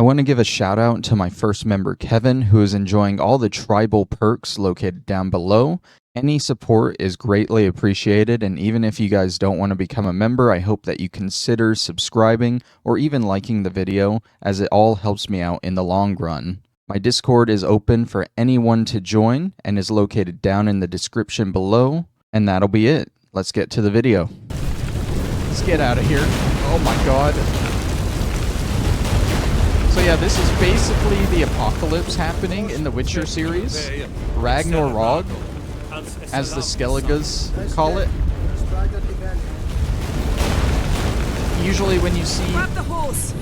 I want to give a shout out to my first member Kevin, who is enjoying all the tribal perks located down below. Any support is greatly appreciated, and even if you guys don't want to become a member, I hope that you consider subscribing or even liking the video, as it all helps me out in the long run. My Discord is open for anyone to join and is located down in the description below, and that'll be it. Let's get to the video. Let's get out of here. Oh my god. So yeah, this is basically the apocalypse happening in the Witcher series. Ragh Nar Roog, as the Skelliges call it. Usually when you see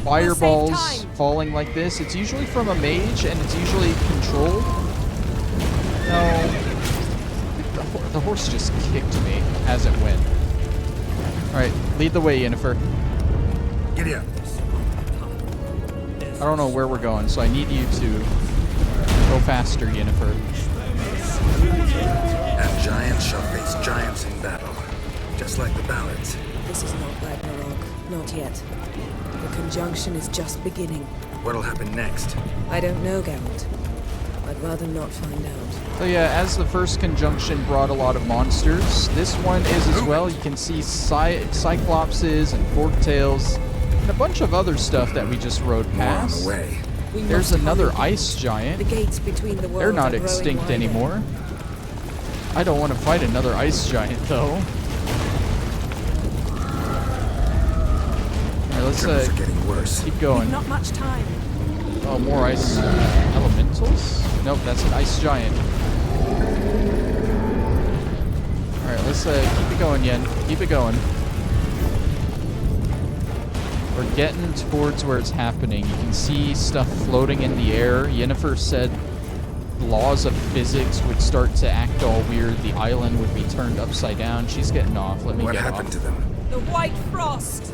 fireballs falling like this, it's usually from a mage and it's usually controlled. No. The horse just kicked me as it went. Alright, lead the way, Yennefer. Giddy up. I don't know where we're going, so I need you to go faster, Yennefer. And giants shall face giants in battle, just like the ballads. This is not Ragh Nar Roog, not yet. The conjunction is just beginning. What'll happen next? I don't know, Geralt. I'd rather not find out. So yeah, as the first conjunction brought a lot of monsters, this one is as well. You can see cyclopses and forktails, and a bunch of other stuff that we just rode past. More on the way. There's another ice giant. The gates between the worlds They're not are growing extinct wider. anymore. I don't want to fight another ice giant though. Alright, let's Troubles are getting worse. keep going. We've not much time. Oh, more ice elementals? Nope, that's an ice giant. Alright, let's keep it going, Yen. Keep it going. We're getting towards where it's happening. You can see stuff floating in the air. Yennefer said laws of physics would start to act all weird. The island would be turned upside down. She's getting off. Let me What get happened off. to them? The White Frost.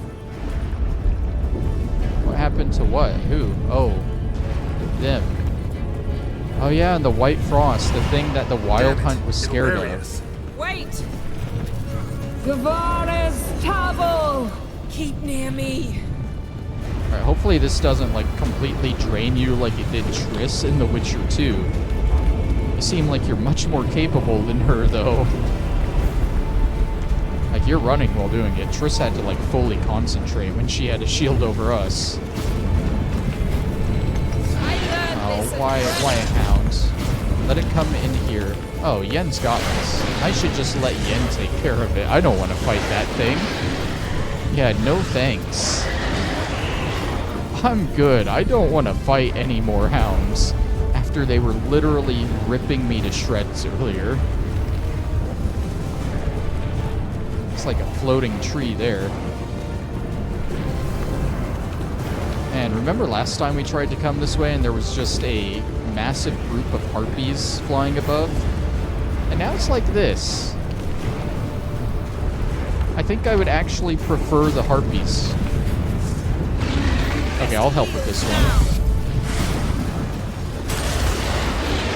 What happened to what? Who? Oh. Them. Oh yeah, and the White Frost, the thing that the Wild Hunt was scared of. Wait! Gavares Tavel! Keep near me. Alright, hopefully this doesn't like completely drain you like it did Triss in The Witcher 2. You seem like you're much more capable than her though. Like you're running while doing it. Triss had to like fully concentrate when she had a shield over us. Oh, why a hound? Let it come in here. Oh, Yen's got this. I should just let Yen take care of it. I don't want to fight that thing. Yeah, no thanks. I'm good. I don't want to fight any more hounds after they were literally ripping me to shreds earlier. It's like a floating tree there. And remember last time we tried to come this way and there was just a massive group of harpies flying above? And now it's like this. I think I would actually prefer the harpies. Okay, I'll help with this one.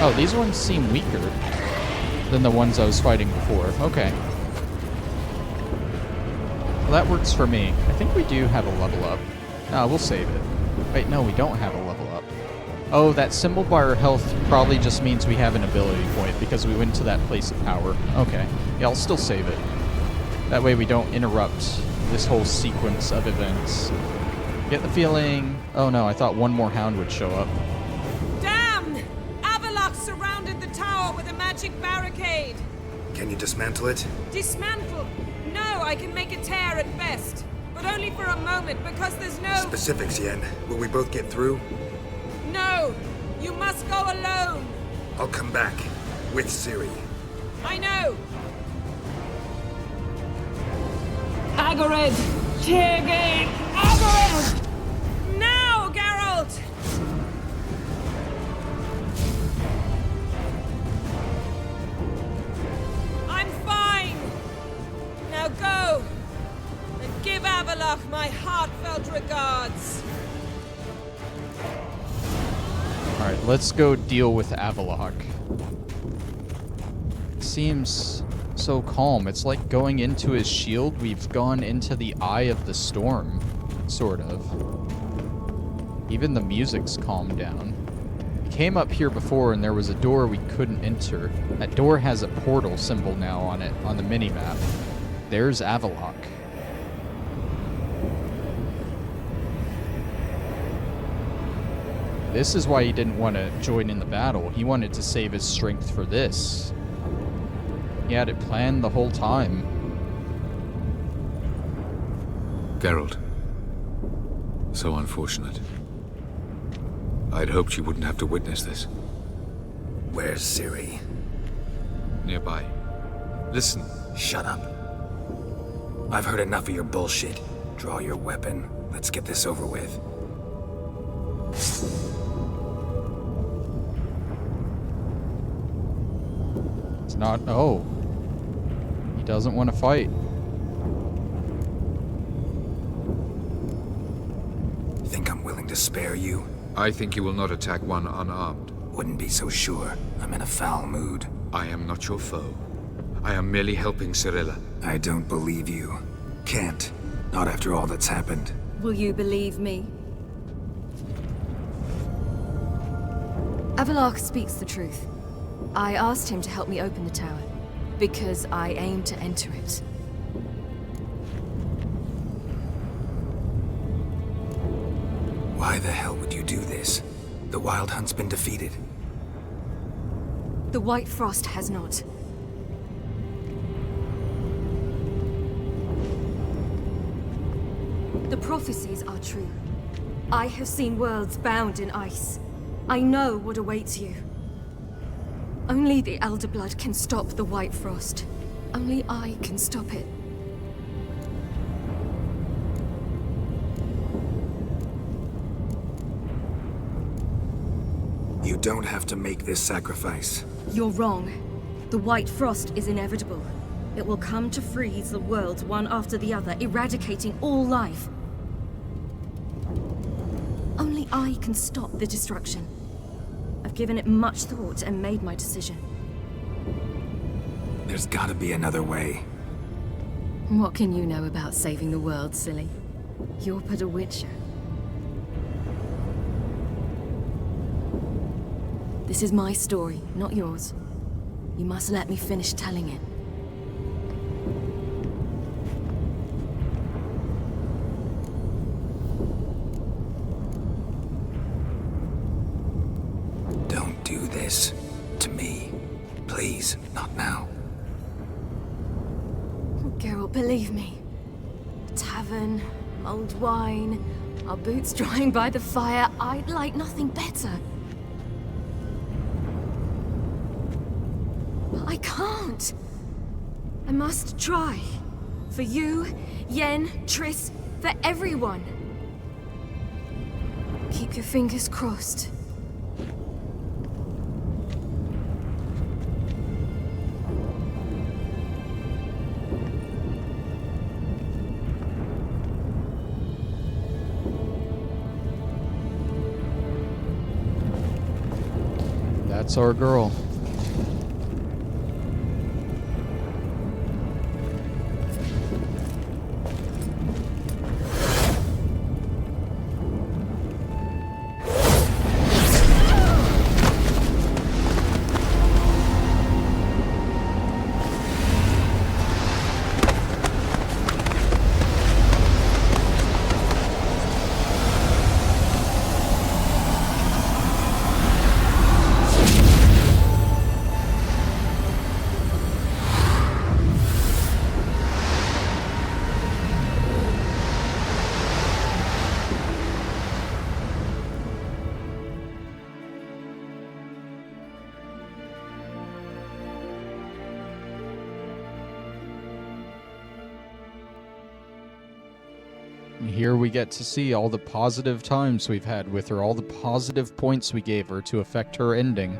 Oh, these ones seem weaker than the ones I was fighting before. Okay. Well, that works for me. I think we do have a level up. No, we'll save it. Wait, no, we don't have a level up. Oh, that symbol bar our health probably just means we have an ability point because we went to that place of power. Okay. Yeah, I'll still save it. That way we don't interrupt this whole sequence of events. Get the feeling... Oh no, I thought one more hound would show up. Damn! Avallach surrounded the tower with a magic barricade. Can you dismantle it? Dismantle? No, I can make a tear at best. But only for a moment, because there's no... Specifics, Yen. Will we both get through? No! You must go alone! I'll come back. With Ciri. I know! Agarid! Tirgate! Agarid! Now, Geralt! I'm fine! Now go! And give Avallach my heartfelt regards! Alright, let's go deal with Avallach. Seems so calm. It's like going into his shield. We've gone into the eye of the storm, sort of. Even the music's calmed down. We came up here before and there was a door we couldn't enter. That door has a portal symbol now on it, on the mini-map. There's Avallach. This is why he didn't want to join in the battle. He wanted to save his strength for this. He had it planned the whole time. Geralt. So unfortunate. I'd hoped you wouldn't have to witness this. Where's Ciri? Nearby. Listen. Shut up. I've heard enough of your bullshit. Draw your weapon. Let's get this over with. It's not... Oh. He doesn't want to fight. Think I'm willing to spare you? I think you will not attack one unarmed. Wouldn't be so sure. I'm in a foul mood. I am not your foe. I am merely helping Cirilla. I don't believe you. Can't. Not after all that's happened. Will you believe me? Avallach speaks the truth. I asked him to help me open the tower, because I aim to enter it. Why the hell would you do this? The Wild Hunt's been defeated. The White Frost has not. The prophecies are true. I have seen worlds bound in ice. I know what awaits you. Only the Elder Blood can stop the White Frost. Only I can stop it. You don't have to make this sacrifice. You're wrong. The White Frost is inevitable. It will come to freeze the worlds one after the other, eradicating all life. Only I can stop the destruction. I've given it much thought and made my decision. There's gotta be another way. What can you know about saving the world, silly? You're but a witcher. This is my story, not yours. You must let me finish telling it. Don't do this. To me. Please, not now. Geralt, believe me. A tavern, mulled wine, our boots drying by the fire. I'd like nothing better. But I can't. I must try. For you, Yen, Triss, for everyone. Keep your fingers crossed. That's our girl. Here we get to see all the positive times we've had with her, all the positive points we gave her to affect her ending.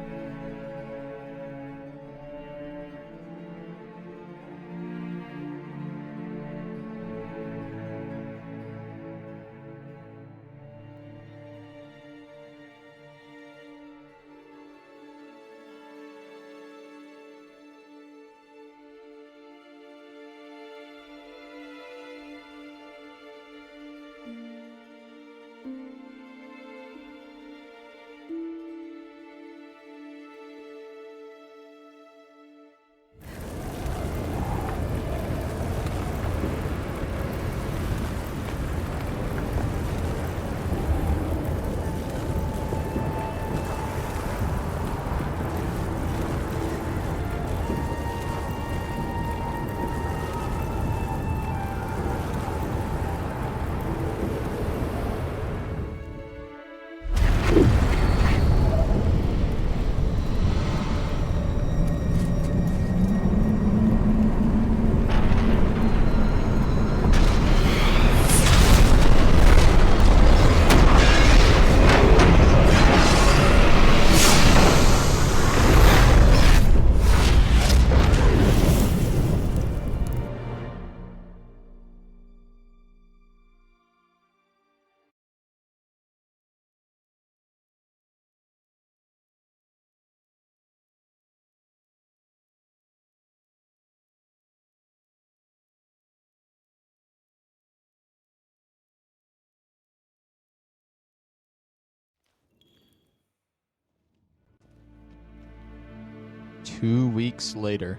2 weeks later.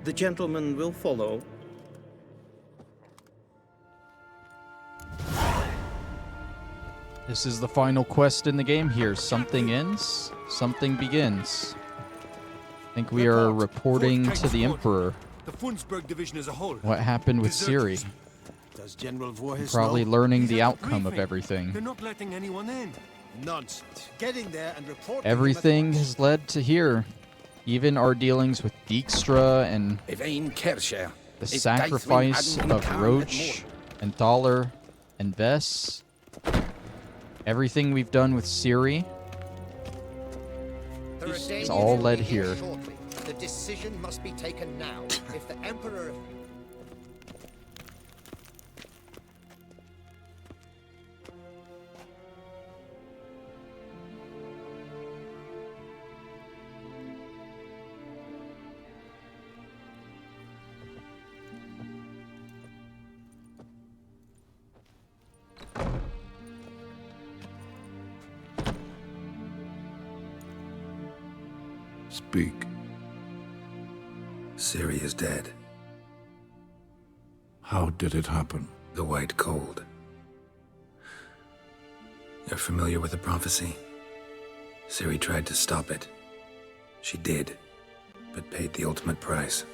The gentleman will follow. This is the final quest in the game here. Something ends, something begins. I think we are reporting to the Emperor The Funsberg division as a whole. what happened with Ciri. Does General Voorhis Probably know? learning He's the at outcome of briefing. everything. They're not letting anyone in. Nonsense. Get in there and report. Everything has led to here. Even our dealings with Dijkstra and the sacrifice of Roach and Thaler and Vess. Everything we've done with Ciri is all led here. The decision must be taken now. If the Emperor... Speak. Ciri is dead. How did it happen? The White Cold. You're familiar with the prophecy? Ciri tried to stop it. She did, but paid the ultimate price.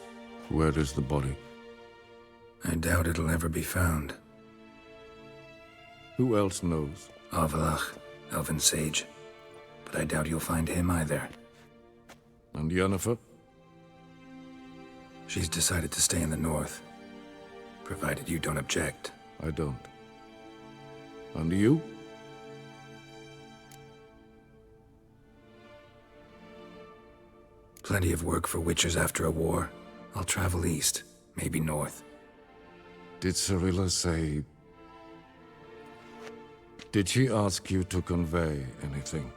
Where is the body? I doubt it'll ever be found. Who else knows? Avallach, Elven Sage. But I doubt you'll find him either. And Yennefer? She's decided to stay in the north, provided you don't object. I don't. And you? Plenty of work for witchers after a war. I'll travel east, maybe north. Did Cirilla say... Did she ask you to convey anything?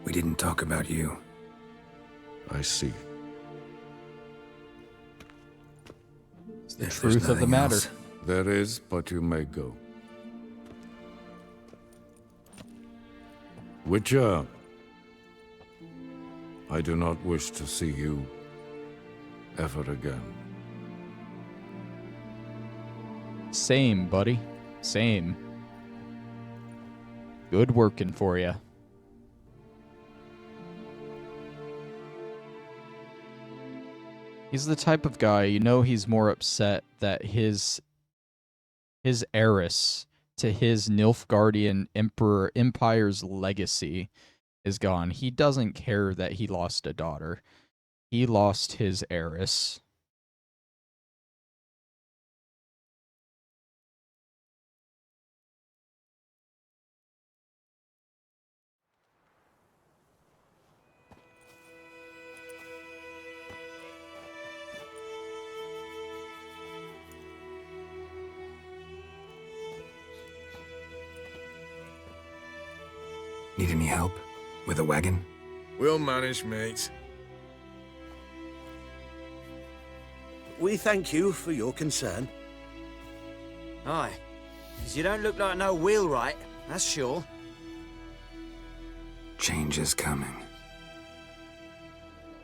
We didn't talk about you. I see. It's the If there's truth of the nothing matter. else, There is, but you may go. Witcher, I do not wish to see you ever again. Same, buddy. Same. Good working for you. He's the type of guy, you know, he's more upset that his heiress to his Nilfgaardian empire's legacy is gone. He doesn't care that he lost a daughter. He lost his heiress. Need any help? With a wagon? We'll manage, mates. We thank you for your concern. Aye, 'cause you don't look like no wheelwright, that's sure. Change is coming.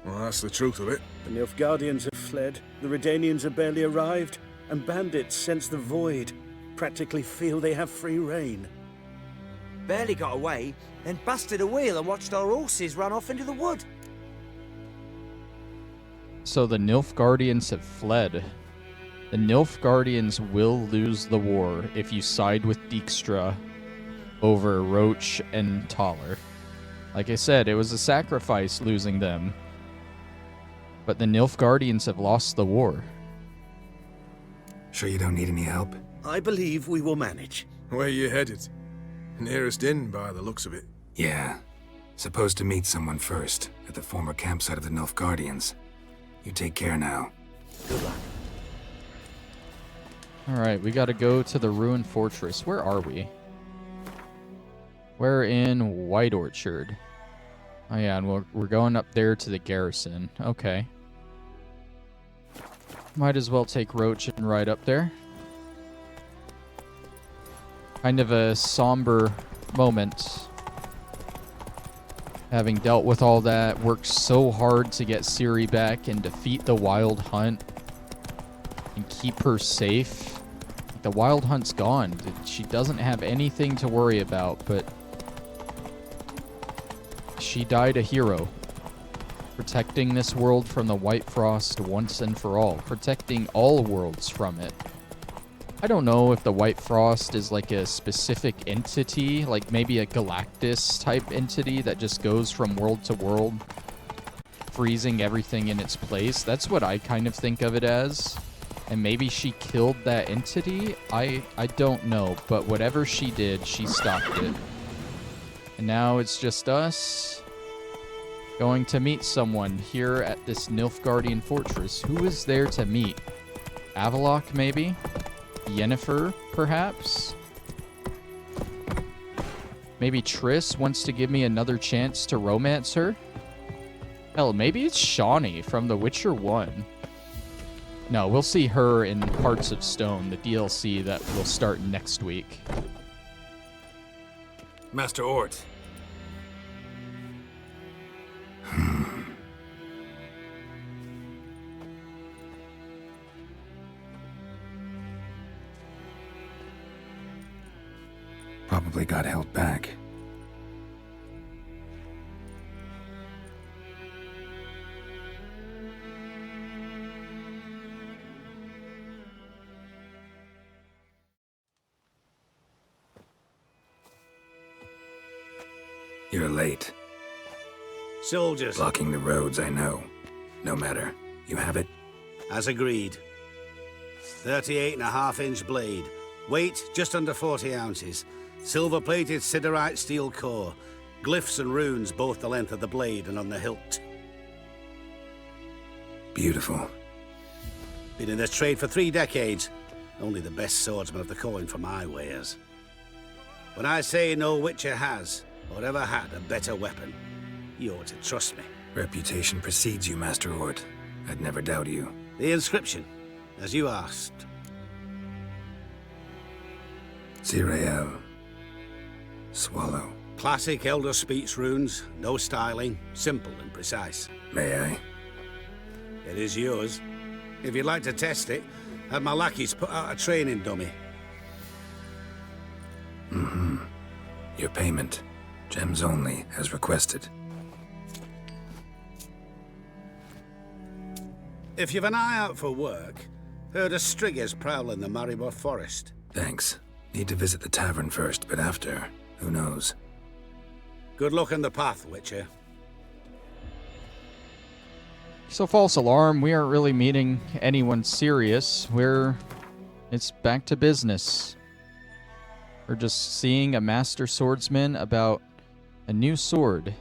Well, that's the truth of it. The Nilfgaardians have fled, the Redanians have barely arrived, and bandits sense the void, practically feel they have free reign. Barely got away, then busted a wheel and watched our horses run off into the wood. So the Nilfgaardians have fled. The Nilfgaardians will lose the war if you side with Dijkstra over Roach and Thaler. Like I said, it was a sacrifice losing them. But the Nilfgaardians have lost the war. Sure you don't need any help? I believe we will manage. Where you headed? Nearest inn, by the looks of it. Yeah. Supposed to meet someone first, at the former campsite of the Nilfgaardians. You take care now. Good luck. Alright, we gotta go to the ruined fortress. Where are we? We're in White Orchard. Oh yeah, and we're going up there to the garrison. Okay. Might as well take Roach and ride up there. Kind of a somber moment. Having dealt with all that, worked so hard to get Ciri back and defeat the Wild Hunt. And keep her safe. The Wild Hunt's gone. She doesn't have anything to worry about, but she died a hero. Protecting this world from the White Frost once and for all. Protecting all worlds from it. I don't know if the White Frost is like a specific entity, like maybe a Galactus type entity that just goes from world to world, freezing everything in its place. That's what I kind of think of it as. And maybe she killed that entity? I don't know, but whatever she did, she stopped it. And now it's just us going to meet someone here at this Nilfgaardian fortress. Who is there to meet? Avallach, maybe? Yennefer, perhaps? Maybe Triss wants to give me another chance to romance her? Hell, maybe it's Shawnee from The Witcher 1. No, we'll see her in Hearts of Stone, the DLC that will start next week. Master Ort. Probably got held back. You're late. Soldiers. Blocking the roads, I know. No matter. You have it? As agreed. 38.5-inch blade. Weight just under 40 ounces. Silver-plated siderite steel core. Glyphs and runes both the length of the blade and on the hilt. Beautiful. Been in this trade for 3 decades. Only the best swordsman of the coin for my wares. When I say no Witcher has, or ever had, a better weapon, you ought to trust me. Reputation precedes you, Master Ort. I'd never doubt you. The inscription, as you asked. Zirael. Swallow. Classic Elder Speech runes, no styling, simple and precise. May I? It is yours. If you'd like to test it, had my lackeys put out a training dummy. Mm-hmm. Your payment. Gems only, as requested. If you've an eye out for work, heard of Striggers prowling the Maribor forest. Thanks. Need to visit the tavern first, but after, who knows? Good luck on the path, Witcher. So, false alarm, we aren't really meeting anyone serious. It's back to business. We're just seeing a master swordsman about a new sword.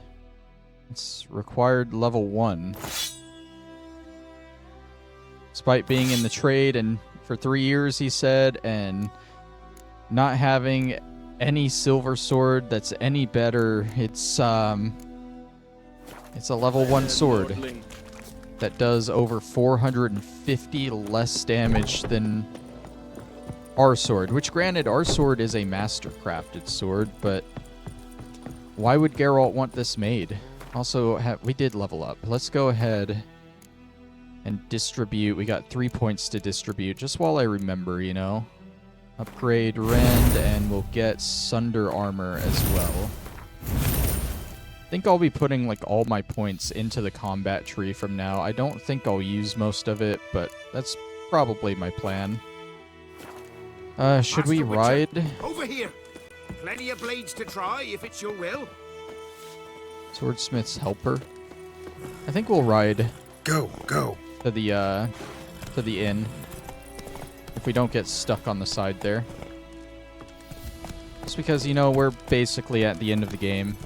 It's required level 1. Despite being in the trade and for 3 years, he said, and not having any silver sword that's any better, it's a level 1 sword that does over 450 less damage than our sword, which granted, our sword is a master crafted sword, but why would Geralt want this made? Also, we did level up. Let's go ahead and distribute. We got 3 points to distribute, just while I remember, you know. Upgrade Rend, and we'll get Sunder Armor as well. I think I'll be putting like all my points into the combat tree from now. I don't think I'll use most of it, but that's probably my plan. Should we ride? Over here. Plenty of blades to try, if it's your will. Swordsmith's Helper. I think we'll ride. Go. To the inn. If we don't get stuck on the side there. Just because, you know, we're basically at the end of the game.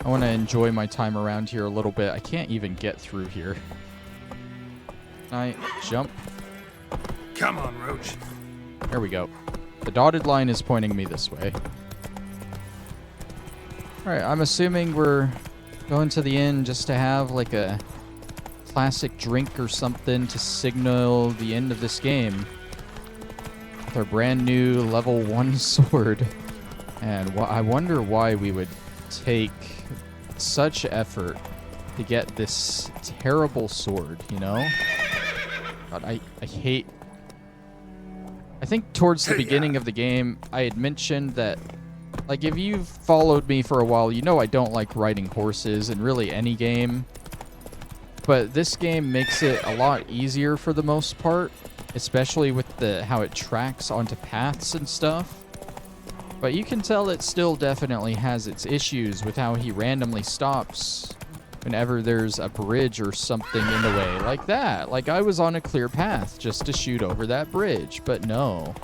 I want to enjoy my time around here a little bit. I can't even get through here. Can I jump? Come on, Roach. There we go. The dotted line is pointing me this way. Alright, I'm assuming we're going to the inn just to have like a classic drink or something to signal the end of this game. With our brand new level 1 sword. And I wonder why we would take such effort to get this terrible sword, you know? God, I hate... I think towards the beginning of the game, I had mentioned that, like, if you've followed me for a while, you know I don't like riding horses in really any game. But this game makes it a lot easier for the most part, especially with how it tracks onto paths and stuff. But you can tell it still definitely has its issues with how he randomly stops whenever there's a bridge or something in the way, like that. Like, I was on a clear path just to shoot over that bridge, but no.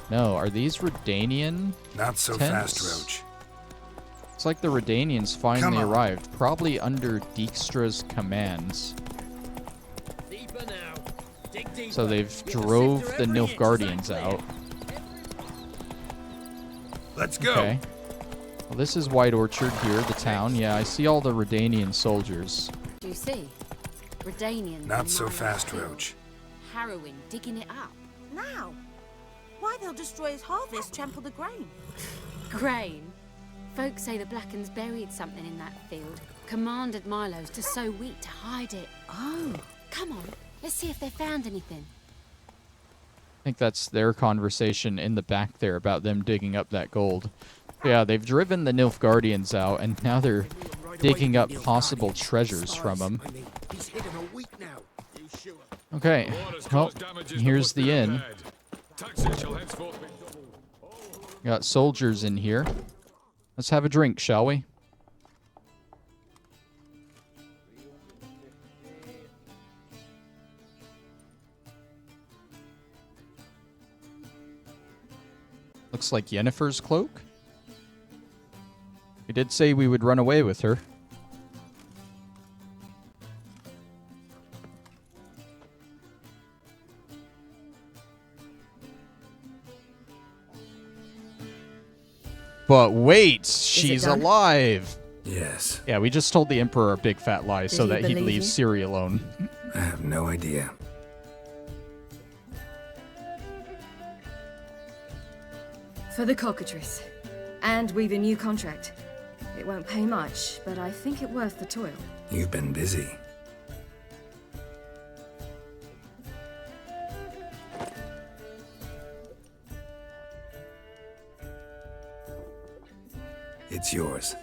No, are these Redanian Not so tents? fast, Roach. It's like the Redanians finally arrived, probably under Dijkstra's commands. Deeper now. Dig deeper. So they've You're the drove center the every Nilf inch, Guardians exactly. out. Let's go. Okay. Well, this is White Orchard here, the town. Yeah, I see all the Redanian soldiers. Do you see? Redanians. Not so fast, Roach. Harrowing, digging it up. Now? Why, they'll destroy his harvest, trample the grain. Grain? Folks say the Blackens buried something in that field. Commanded Milos to sow wheat to hide it. Oh. Come on, let's see if they found anything. I think that's their conversation in the back there about them digging up that gold. Yeah, they've driven the Nilf Guardians out, and now they're digging up possible treasures from them. He's hidden a week now. You sure? Okay, well, here's the inn. Got soldiers in here. Let's have a drink, shall we? Looks like Yennefer's cloak. We did say we would run away with her. But wait, she's alive. Yes. Yeah, we just told the Emperor a big fat lie so that he'd leave Ciri alone. I have no idea. For the cockatrice. And we've a new contract. It won't pay much, but I think it worth the toil. You've been busy. It's yours.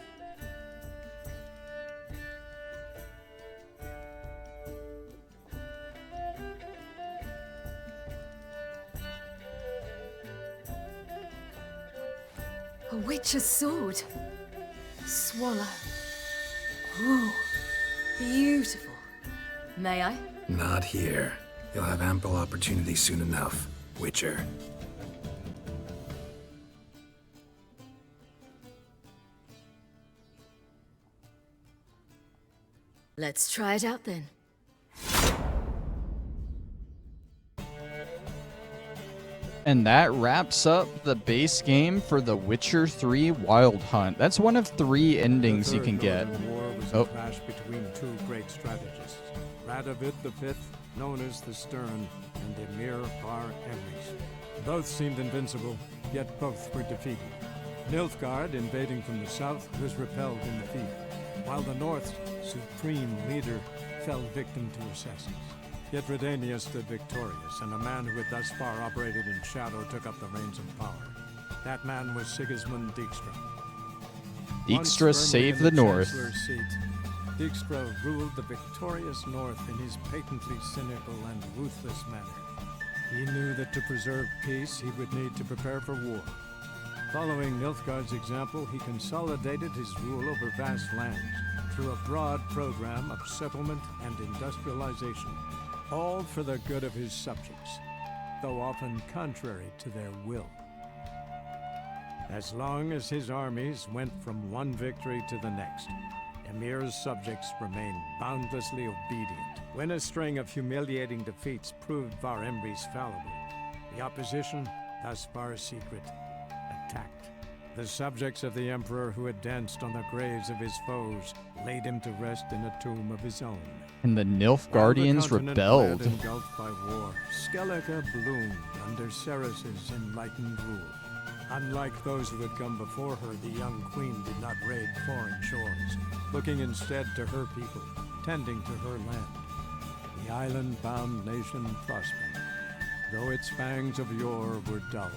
A witch's sword. Swallow. Whoa. Beautiful. May I? Not here. You'll have ample opportunity soon enough, Witcher. Let's try it out then. And that wraps up the base game for The Witcher 3 Wild Hunt. That's one of 3 endings you can get. The war was a clash between 2 great strategists, Radovid V, known as the Stern, and Emir Bar Emrys. Both seemed invincible, yet both were defeated. Nilfgaard, invading from the south, was repelled in the field, while the North's supreme leader fell victim to assassins. Yet Redania stood victorious, and a man who had thus far operated in shadow took up the reins of power. That man was Sigismund Dijkstra. Dijkstra saved the North. Dijkstra ruled the victorious North in his patently cynical and ruthless manner. He knew that to preserve peace, he would need to prepare for war. Following Nilfgaard's example, he consolidated his rule over vast lands through a broad program of settlement and industrialization, all for the good of his subjects, though often contrary to their will. As long as his armies went from one victory to the next, Emir's subjects remained boundlessly obedient. When a string of humiliating defeats proved Var Emreis fallible, the opposition, thus far secret, attacked. The subjects of the Emperor who had danced on the graves of his foes laid him to rest in a tomb of his own. And the Nilfgaardians rebelled. Engulfed by war, Skellige bloomed under Ceres's enlightened rule. Unlike those who had come before her, the young queen did not raid foreign shores, looking instead to her people, tending to her land. The island-bound nation prospered, though its fangs of yore were dulled.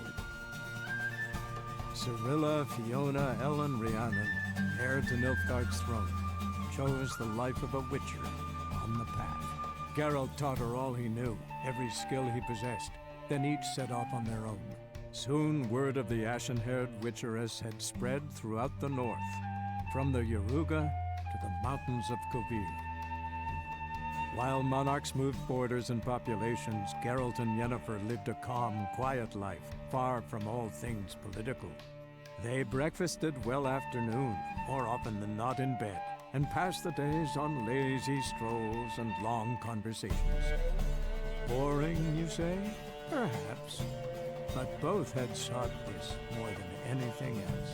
Cirilla, Fiona, Ellen, Rhiannon, heir to Nilfgaard's throne, chose the life of a witcher on the path. Geralt taught her all he knew, every skill he possessed, then each set off on their own. Soon word of the ashen-haired witcheress had spread throughout the north, from the Yaruga to the mountains of Kovir. While monarchs moved borders and populations, Geralt and Yennefer lived a calm, quiet life, far from all things political. They breakfasted well after noon, more often than not in bed, and passed the days on lazy strolls and long conversations. Boring, you say? Perhaps. But both had sought this more than anything else.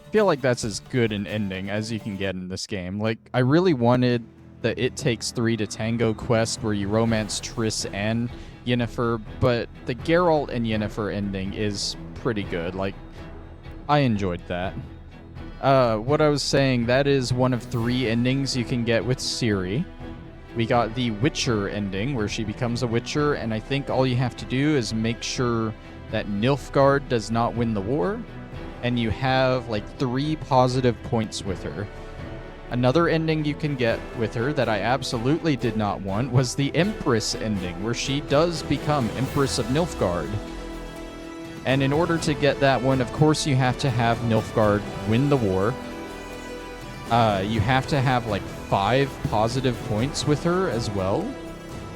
I feel like that's as good an ending as you can get in this game. Like, I really wanted the It Takes Three to Tango quest where you romance Triss and Yennefer, but the Geralt and Yennefer ending is pretty good. Like, I enjoyed that. What I was saying, that is one of 3 endings you can get with Ciri. We got the Witcher ending, where she becomes a Witcher, and I think all you have to do is make sure that Nilfgaard does not win the war, and you have, like, 3 positive points with her. Another ending you can get with her that I absolutely did not want was the Empress ending, where she does become Empress of Nilfgaard. And in order to get that one, of course, you have to have Nilfgaard win the war. You have to have, like, 5 positive points with her as well.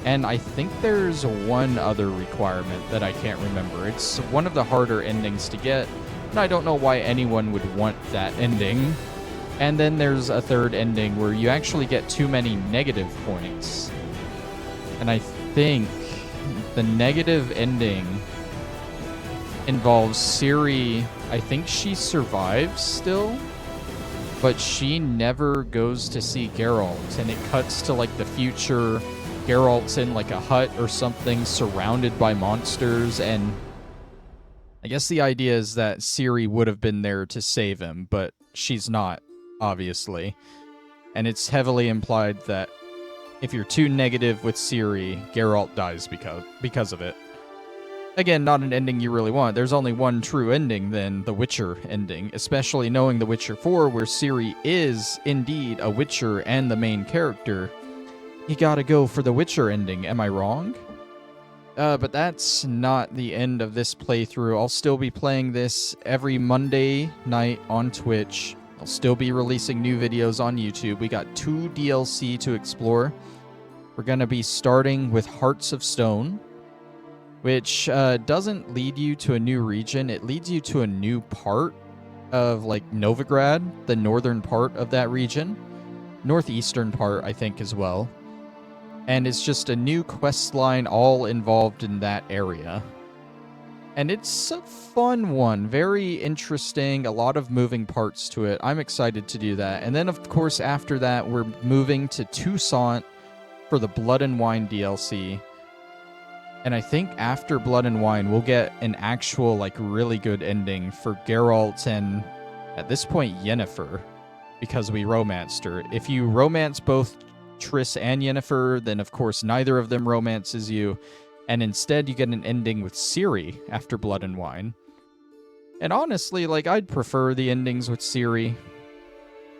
And I think there's one other requirement that I can't remember. It's one of the harder endings to get, and I don't know why anyone would want that ending. And then there's a third ending where you actually get too many negative points. And I think the negative ending involves Ciri. I think she survives still, but she never goes to see Geralt, and it cuts to, like, the future. Geralt's in, like, a hut or something surrounded by monsters, and I guess the idea is that Ciri would have been there to save him, but she's not, obviously. And it's heavily implied that if you're too negative with Ciri, Geralt dies because of it. Again, not an ending you really want. There's only one true ending, then, the Witcher ending, especially knowing The Witcher 4, where Ciri is indeed a Witcher and the main character. You gotta go for the Witcher ending, am I wrong? But that's not the end of this playthrough. I'll still be playing this every Monday night on Twitch. I'll still be releasing new videos on YouTube. We got 2 DLC to explore. We're gonna be starting with Hearts of Stone, which doesn't lead you to a new region. It leads you to a new part of, like, Novigrad, the northern part of that region. Northeastern part, I think, as well. And it's just a new quest line all involved in that area. And it's a fun one, very interesting, a lot of moving parts to it. I'm excited to do that. And then, of course, after that, we're moving to Toussaint for the Blood and Wine DLC. And I think after Blood and Wine, we'll get an actual, like, really good ending for Geralt and, at this point, Yennefer, because we romanced her. If you romance both Triss and Yennefer, then, of course, neither of them romances you, and instead you get an ending with Ciri after Blood and Wine. And honestly, like, I'd prefer the endings with Ciri,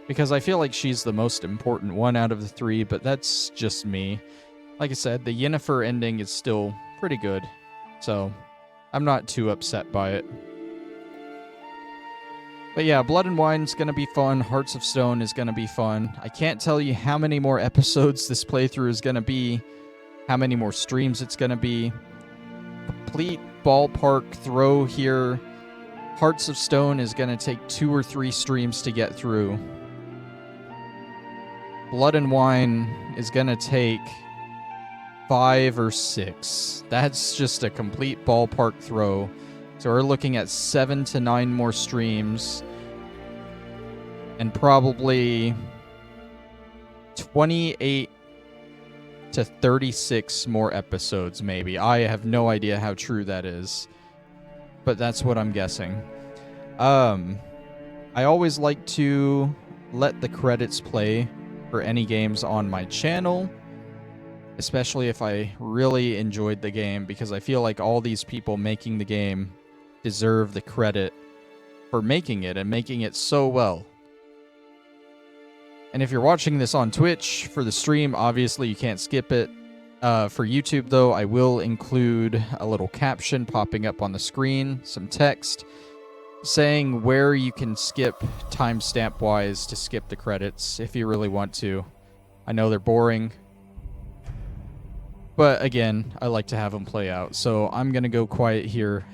because I feel like she's the most important one out of the 3, but that's just me. Like I said, the Yennefer ending is still pretty good, so I'm not too upset by it. But yeah, Blood and Wine's gonna be fun. Hearts of Stone is gonna be fun. I can't tell you how many more episodes this playthrough is gonna be, how many more streams it's gonna be. Complete ballpark throw here. Hearts of Stone is going to take 2 or 3 streams to get through. Blood and Wine is going to take 5 or 6. That's just a complete ballpark throw. So we're looking at 7 to 9 more streams. And probably 28 to 36 more episodes, maybe. I have no idea how true that is, but that's what I'm guessing. I always like to let the credits play for any games on my channel, especially if I really enjoyed the game, because I feel like all these people making the game deserve the credit for making it and making it so well. And if you're watching this on Twitch for the stream, obviously you can't skip it. For YouTube, though, I will include a little caption popping up on the screen, some text, saying where you can skip timestamp-wise to skip the credits if you really want to. I know they're boring, but again, I like to have them play out. So I'm going to go quiet here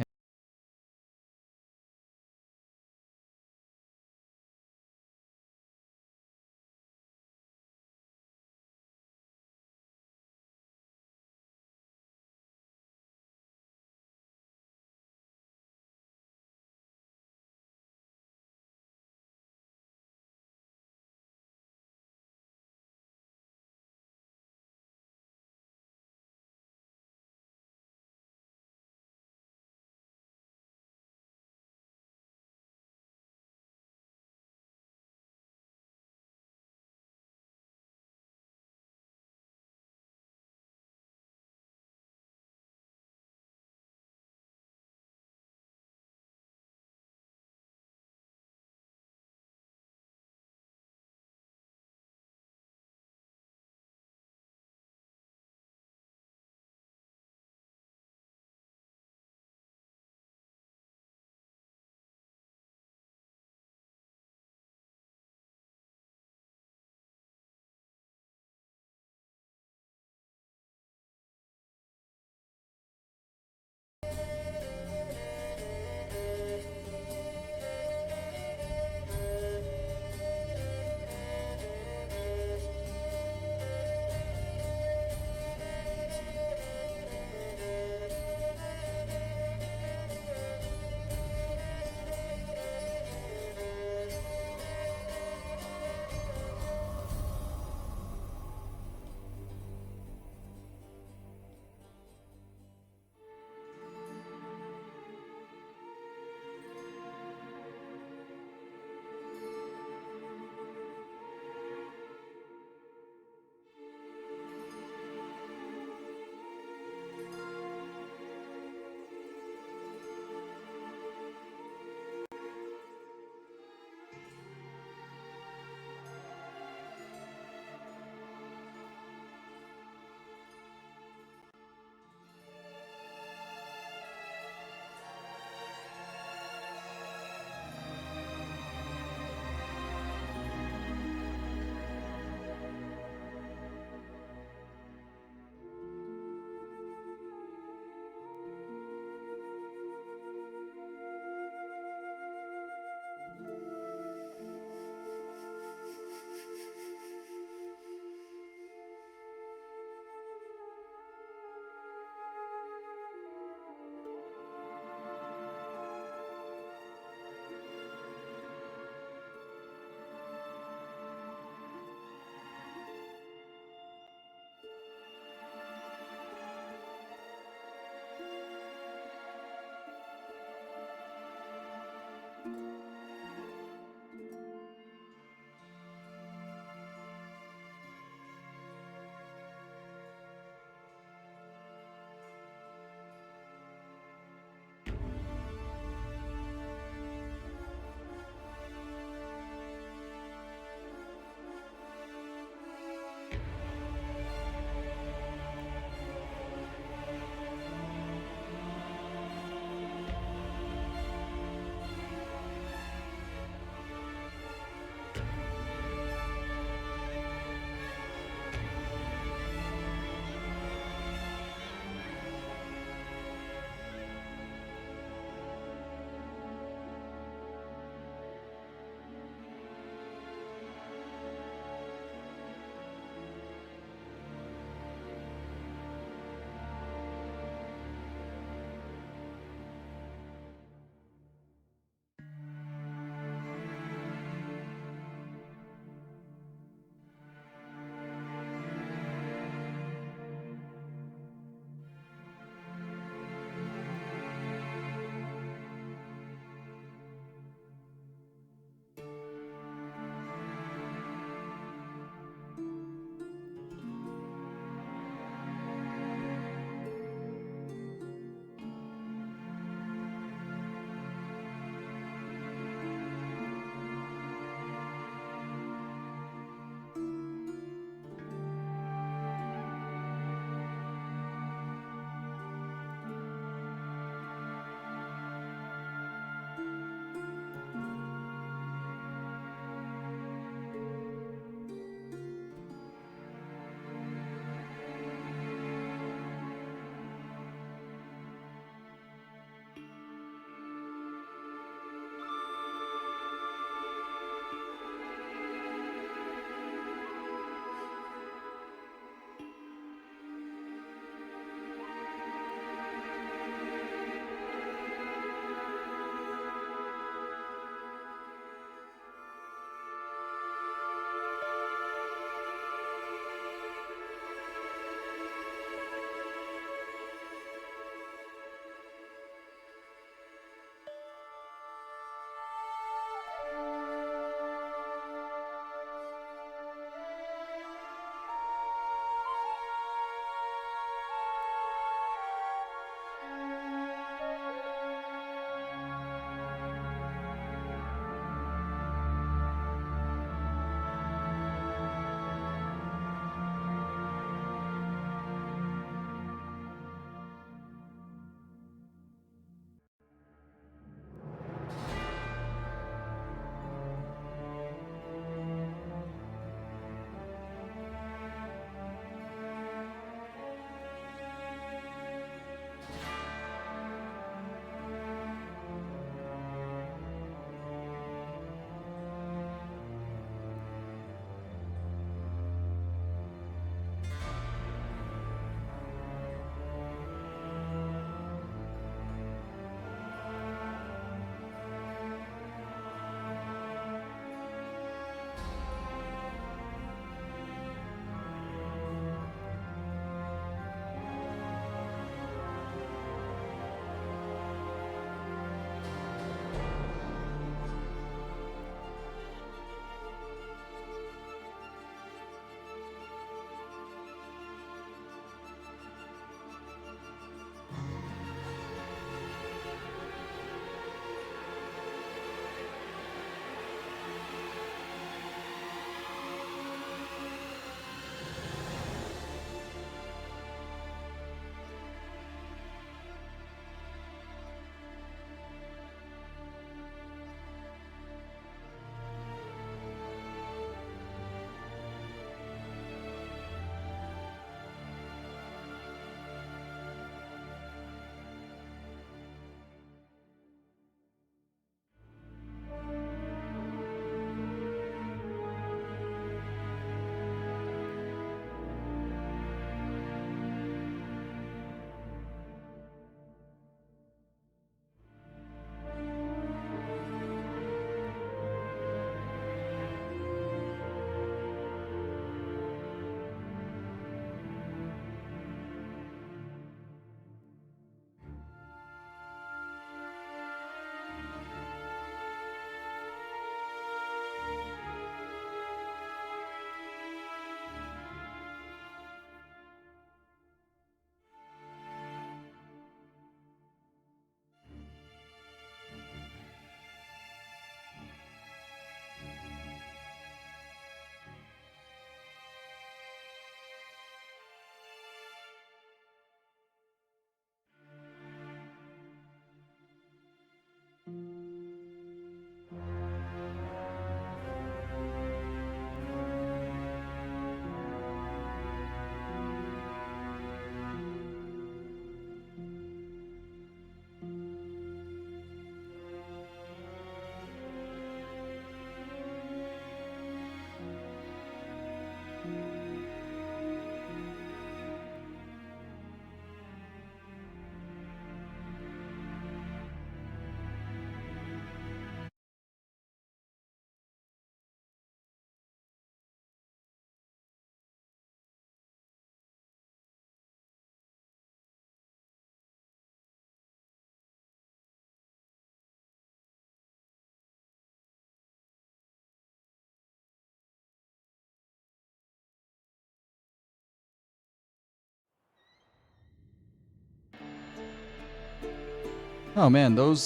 Oh man, those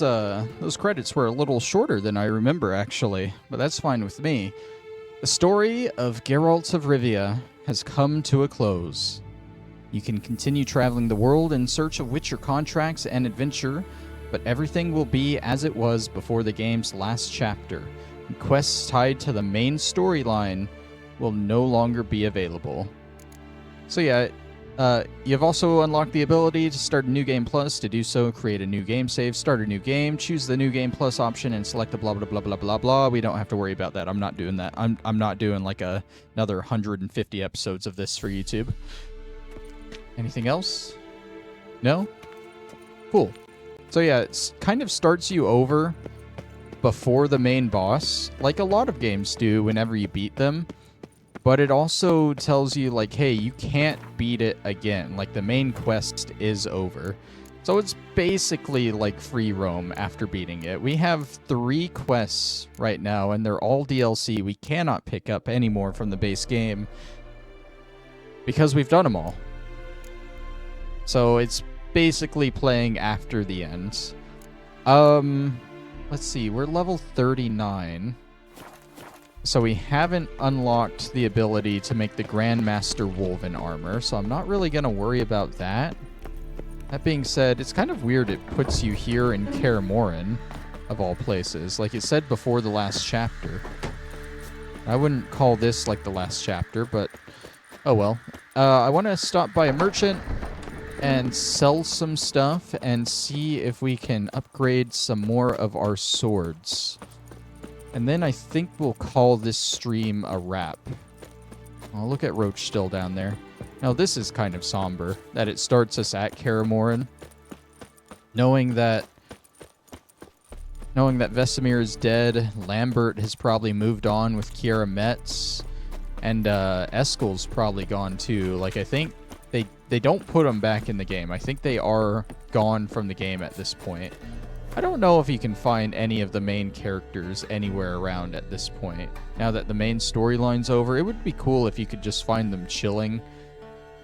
credits were a little shorter than I remember actually, but that's fine with me. The story of Geralt of Rivia has come to a close. You can continue traveling the world in search of Witcher contracts and adventure, but everything will be as it was before the game's last chapter, and quests tied to the main storyline will no longer be available. So yeah, you've also unlocked the ability to start a new game plus. To do so, create a new game save, start a new game, choose the new game plus option, and select the blah blah blah blah blah blah. We don't have to worry about that. I'm not doing that. I'm not doing like another 150 episodes of this for YouTube. Anything else? No? Cool. So yeah, it kind of starts you over before the main boss, like a lot of games do whenever you beat them. But it also tells you, like, hey, you can't beat it again. Like, the main quest is over. So it's basically like free roam after beating it. We have 3 quests right now, and they're all DLC. We cannot pick up any more from the base game because we've done them all. So it's basically playing after the end. Let's see, we're level 39. So we haven't unlocked the ability to make the Grandmaster Woven armor, so I'm not really going to worry about that. That being said, it's kind of weird it puts you here in Kaer Morhen, of all places. Like it said before the last chapter. I wouldn't call this like the last chapter, but oh well. I want to stop by a merchant and sell some stuff and see if we can upgrade some more of our swords. And then I think we'll call this stream a wrap. Oh, look at Roach still down there. Now this is kind of somber, that it starts us at Kaer Morhen. Knowing that Vesemir is dead, Lambert has probably moved on with Kiera Metz, and Eskel's probably gone too. Like, I think they don't put them back in the game. I think they are gone from the game at this point. I don't know if you can find any of the main characters anywhere around at this point. Now that the main storyline's over, it would be cool if you could just find them chilling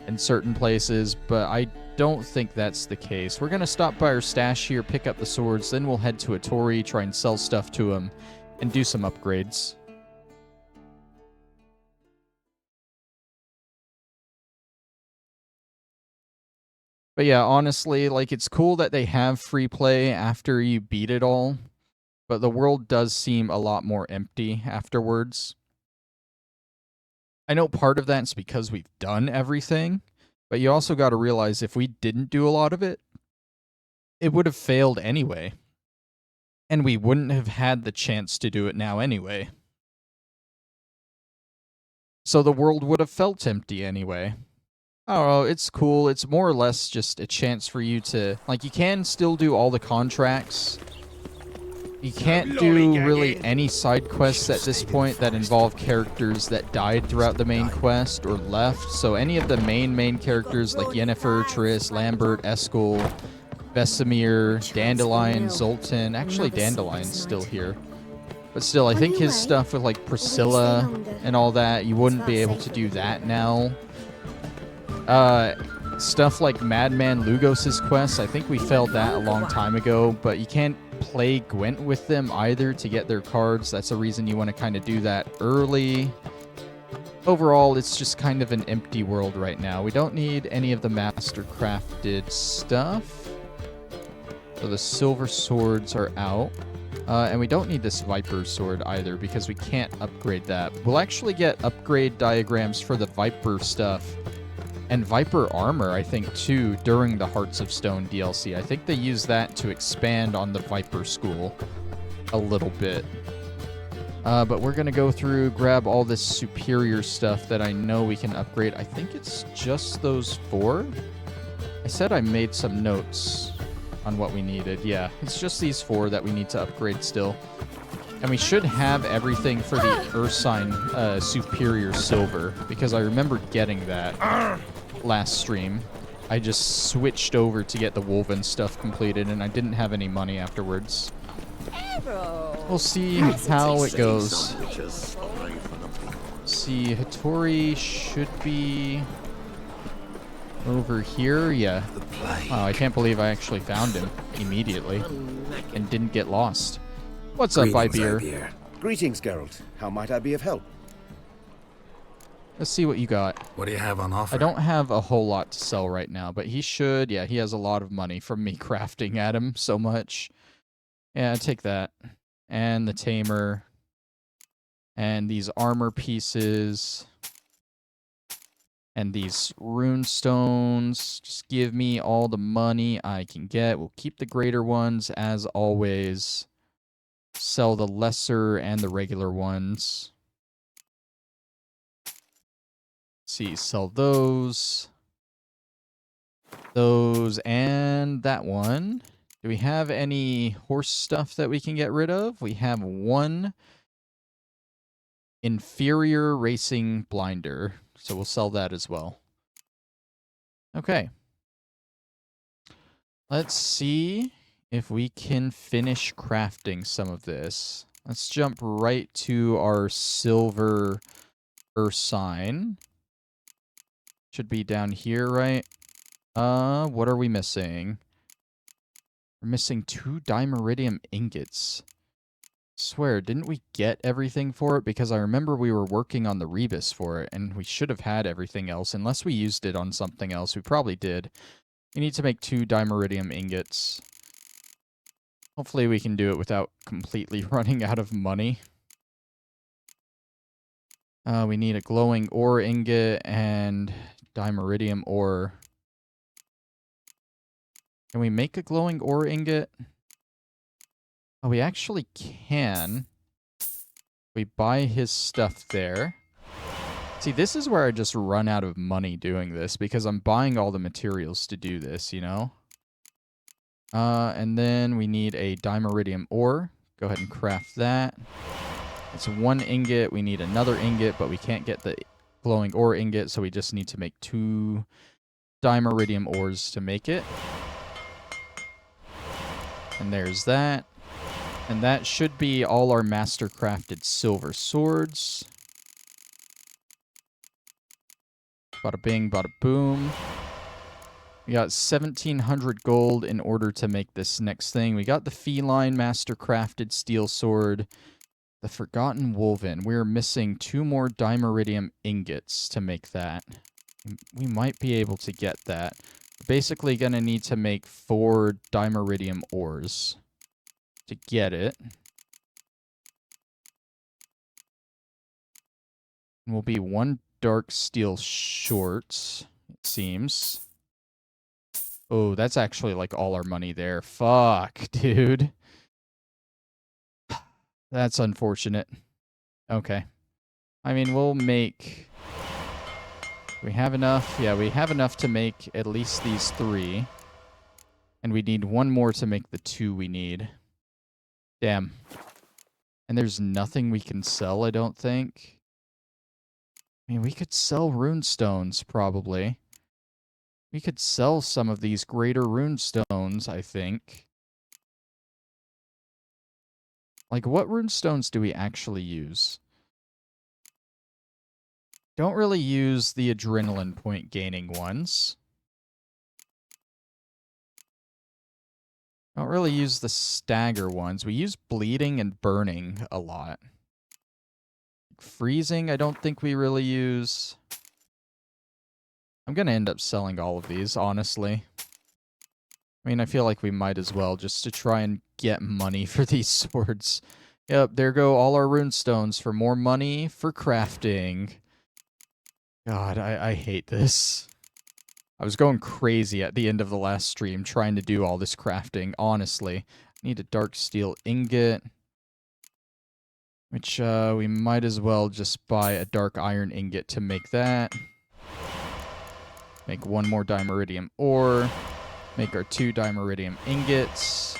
in certain places, but I don't think that's the case. We're going to stop by our stash here, pick up the swords, then we'll head to Atori, try and sell stuff to him, and do some upgrades. But yeah, honestly, like, it's cool that they have free play after you beat it all, but the world does seem a lot more empty afterwards. I know part of that's because we've done everything, but you also got to realize if we didn't do a lot of it, it would have failed anyway. And we wouldn't have had the chance to do it now anyway. So the world would have felt empty anyway. I don't know, it's cool. It's more or less just a chance for you to... Like, you can still do all the contracts. You can't do really any side quests at this point that involve characters that died throughout the main quest or left. So any of the main characters like Yennefer, Triss, Lambert, Eskel, Vesemir, Dandelion, Zoltan... Actually, Dandelion's still here. But still, I think his stuff with, like, Priscilla and all that, you wouldn't be able to do that now. Stuff like Madman Lugos's quests, I think we failed that a long time ago, but you can't play Gwent with them either to get their cards. That's the reason you want to kind of do that early. Overall, it's just kind of an empty world right now. We don't need any of the master-crafted stuff. So the silver swords are out. And we don't need this Viper sword either because we can't upgrade that. We'll actually get upgrade diagrams for the Viper stuff and Viper armor, I think, too, during the Hearts of Stone DLC. I think they use that to expand on the Viper school a little bit. But we're going to go through, grab all this superior stuff that I know we can upgrade. I think it's just those 4. I said I made some notes on what we needed. Yeah, it's just these 4 that we need to upgrade still. And we should have everything for the Ursine Superior Silver, because I remember getting that last stream. I just switched over to get the Woven stuff completed, and I didn't have any money afterwards. We'll see how it goes. See, Hattori should be... Over here, yeah. Wow, I can't believe I actually found him immediately and didn't get lost. What's up, Ibeer? Greetings, Geralt. How might I be of help? Let's see what you got. What do you have on offer? I don't have a whole lot to sell right now, but he should. Yeah, he has a lot of money from me crafting at him so much. Yeah, take that. And the tamer. And these armor pieces. And these rune stones. Just give me all the money I can get. We'll keep the greater ones as always. Sell the lesser and the regular ones. Let's see, sell those. Those and that one. Do we have any horse stuff that we can get rid of? We have one inferior racing blinder. So we'll sell that as well. Okay. Let's see if we can finish crafting some of this. Let's jump right to our silver sign. Should be down here, right? What are we missing? We're missing 2 dimeridium ingots. Swear, didn't we get everything for it? Because I remember we were working on the rebus for it, and we should have had everything else. Unless we used it on something else. We probably did. We need to make 2 dimeridium ingots. Hopefully we can do it without completely running out of money. We need a glowing ore ingot and dimeridium ore. Can we make a glowing ore ingot? Oh, we actually can. We buy his stuff there. See, this is where I just run out of money doing this because I'm buying all the materials to do this, you know? And then we need a dimeridium ore. Go ahead and craft that. It's 1 ingot. We need another ingot, but we can't get the glowing ore ingot, so we just need to make 2 dimeridium ores to make it. And there's that. And that should be all our master-crafted silver swords. Bada bing, bada boom. We got 1,700 gold in order to make this next thing. We got the feline master-crafted steel sword. The Forgotten Woven. We're missing 2 more dimeridium ingots to make that. We might be able to get that. We're basically going to need to make 4 dimeridium ores to get it. And we'll be 1 dark steel short, it seems. Oh, that's actually like all our money there. Fuck, dude. That's unfortunate. Okay. I mean, we'll make... We have enough? Yeah, we have enough to make at least these 3. And we need 1 more to make the 2 we need. Damn. And there's nothing we can sell, I don't think. I mean, we could sell runestones, probably. We could sell some of these greater runestones, I think. Like, what runestones do we actually use? Don't really use the adrenaline point gaining ones. Don't really use the stagger ones. We use bleeding and burning a lot. Freezing, I don't think we really use. I'm going to end up selling all of these, honestly. I mean, I feel like we might as well, just to try and get money for these swords. Yep, there go all our runestones for more money for crafting. God, I hate this. I was going crazy at the end of the last stream trying to do all this crafting, honestly. I need a dark steel ingot. Which, we might as well just buy a dark iron ingot to make that. Make 1 more dimeridium ore. Make our 2 dimeridium ingots.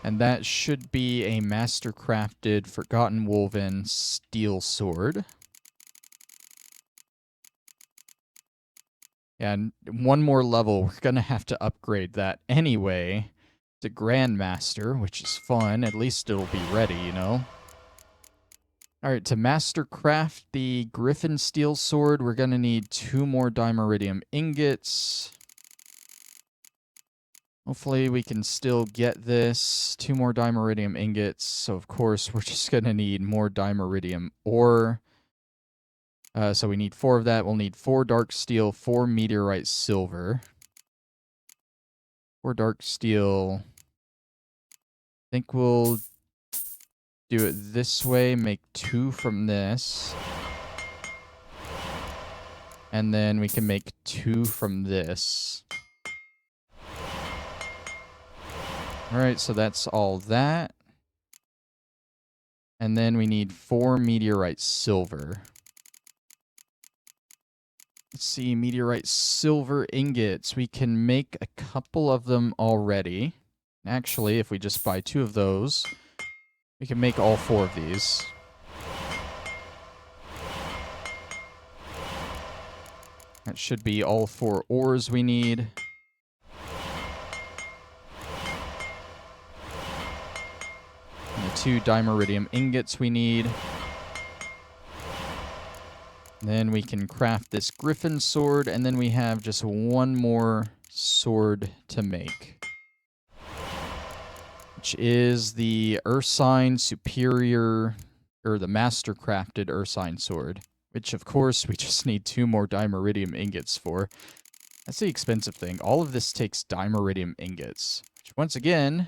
And that should be a master-crafted, Forgotten Woven steel sword. Yeah, and 1 more level. We're going to have to upgrade that anyway to Grandmaster, which is fun. At least it'll be ready, you know? All right, to mastercraft the Griffin Steel Sword, we're going to need 2 more Dimeridium ingots. Hopefully we can still get this. 2 more Dimeridium ingots. So, of course, we're just going to need more Dimeridium ore. So we need 4 of that. We'll need 4 dark steel, 4 meteorite silver. 4 dark steel. I think we'll do it this way. Make 2 from this. And then we can make 2 from this. Alright, so that's all that. And then we need 4 meteorite silver. Let's see, meteorite silver ingots. We can make a couple of them already. Actually, if we just buy 2 of those, we can make all 4 of these. That should be all 4 ores we need. And the 2 Dimeridium ingots we need. Then we can craft this Griffin sword, and then we have just 1 more sword to make, which is the Ursine Superior, or the Master-crafted Ursine sword, which, of course, we just need 2 more Dimeridium ingots for. That's the expensive thing. All of this takes Dimeridium ingots, which, once again,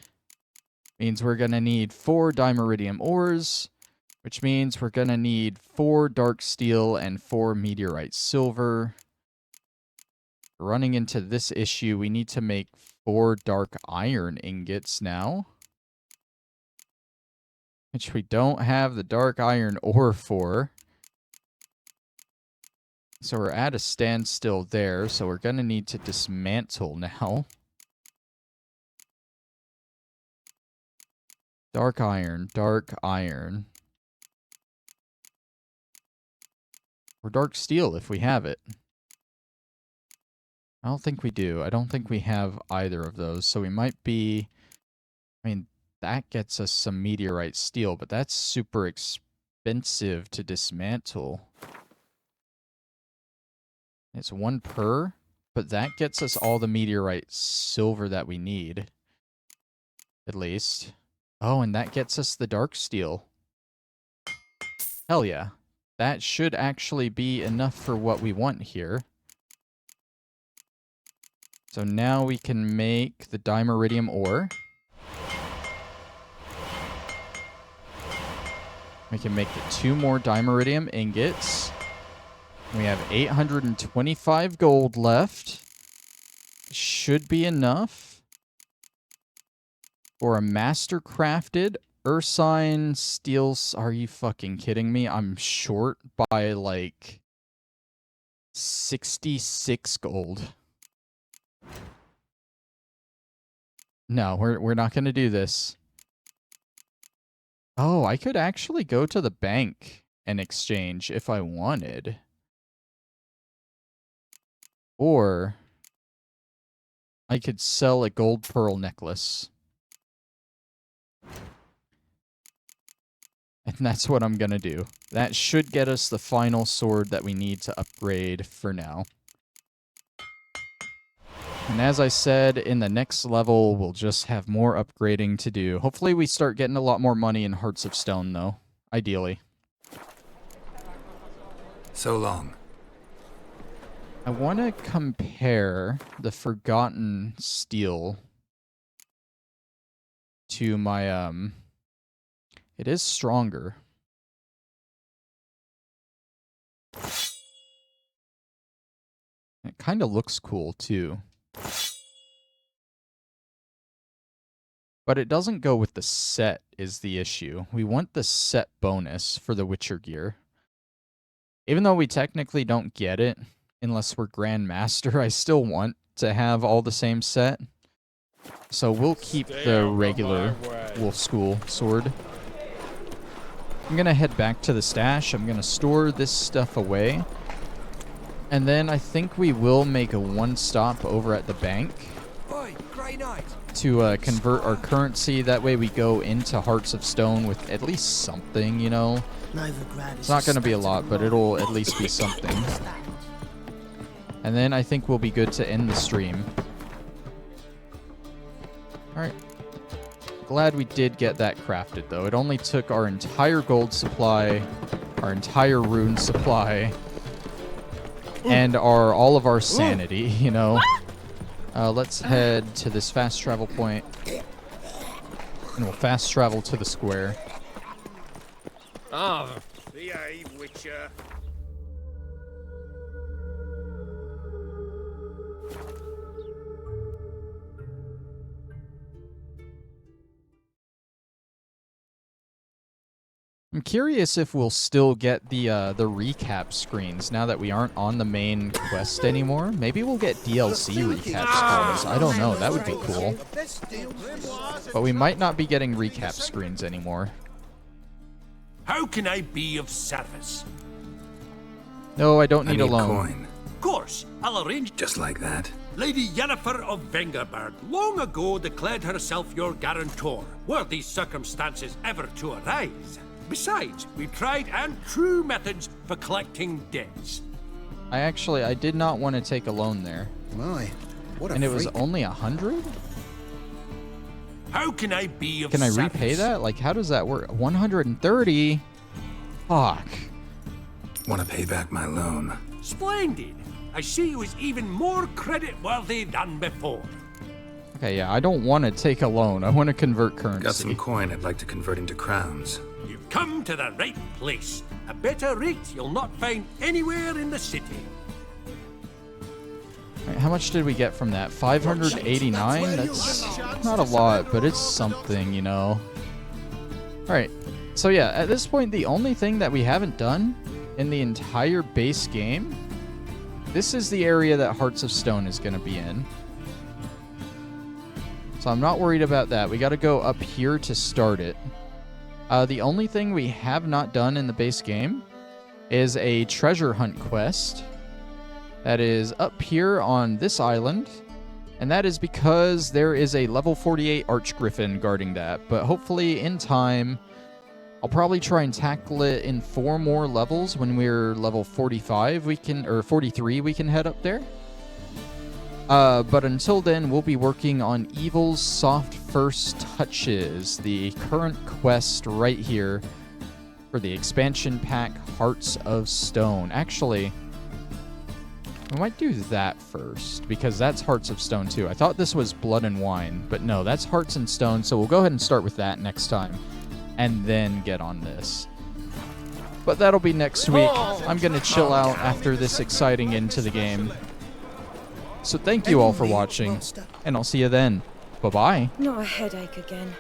means we're going to need 4 Dimeridium ores, which means we're going to need 4 dark steel and 4 meteorite silver. Running into this issue, we need to make 4 dark iron ingots now, which we don't have the dark iron ore for. So we're at a standstill there, so we're going to need to dismantle now. Dark iron, dark iron. Or dark steel if we have it. I don't think we do. I don't think we have either of those. So we might be... I mean, that gets us some meteorite steel, but that's super expensive to dismantle. It's 1 per, but that gets us all the meteorite silver that we need. At least. Oh, and that gets us the dark steel. Hell yeah. That should actually be enough for what we want here. So now we can make the Dimeridium ore. We can make the 2 more Dimeridium ingots. We have 825 gold left. Should be enough for a master-crafted Ursine steel. Are you fucking kidding me? I'm short by like 66 gold. No, we're not going to do this. Oh, I could actually go to the bank and exchange if I wanted. Or I could sell a gold pearl necklace. And that's what I'm going to do. That should get us the final sword that we need to upgrade for now. And as I said, in the next level, we'll just have more upgrading to do. Hopefully we start getting a lot more money in Hearts of Stone, though. Ideally. So long. I want to compare the Forgotten Steel to my, It is stronger. It kind of looks cool, too. But it doesn't go with the set is the issue. We want the set bonus for the Witcher gear. Even though we technically don't get it, unless we're Grandmaster, I still want to have all the same set. So we'll keep the regular Wolf School sword. I'm going to head back to the stash. I'm going to store this stuff away. And then I think we will make a one stop over at the bank. Oi, to convert our currency. That way we go into Hearts of Stone with at least something, you know. It's not going to be a lot, but it'll at least be something. And then I think we'll be good to end the stream. Alright. Glad we did get that crafted, though. It only took our entire gold supply, our entire rune supply, and all of our sanity, you know. Let's head to this fast travel point, and we'll fast travel to the square. Behave, Witcher. I'm curious if we'll still get the recap screens now that we aren't on the main quest anymore. Maybe we'll get DLC recap screens. I don't know. That would be cool. But we might not be getting recap screens anymore. How can I be of service? No, I don't need a need loan. coin. Of course, I'll arrange. Just like that. Lady Yennefer of Vengerberg long ago declared herself your guarantor, were these circumstances ever to arise. Besides, we've tried and true methods for collecting debts. I did not want to take a loan there. My, what a And it was freak. only 100? How can I be of Can I service? repay that? Like, how does that work? 130? Fuck. Want to pay back my loan? Splendid. I see you as even more credit-worthy than before. Okay, yeah, I don't want to take a loan. I want to convert currency. Got some coin I'd like to convert into crowns. You've come to the right place. A better rate you'll not find anywhere in the city. Right, how much did we get from that? 589? That's not a lot, but it's something, you know. Alright, so yeah, at this point, the only thing that we haven't done in the entire base game, this is the area that Hearts of Stone is going to be in. So I'm not worried about that. We got to go up here to start it. The only thing we have not done in the base game is a treasure hunt quest that is up here on this island, and that is because there is a level 48 Archgriffin guarding that, but hopefully in time I'll probably try and tackle it in 4 more levels. When we're level 45 or 43 we can head up there. But until then, we'll be working on Evil's Soft First Touches, the current quest right here for the expansion pack Hearts of Stone. Actually, we might do that first, because that's Hearts of Stone too. I thought this was Blood and Wine, but no, that's Hearts and Stone, so we'll go ahead and start with that next time, and then get on this. But that'll be next week. I'm going to chill out after this exciting end to the game. So thank you all for watching, and I'll see you then. Bye-bye. Not a headache again.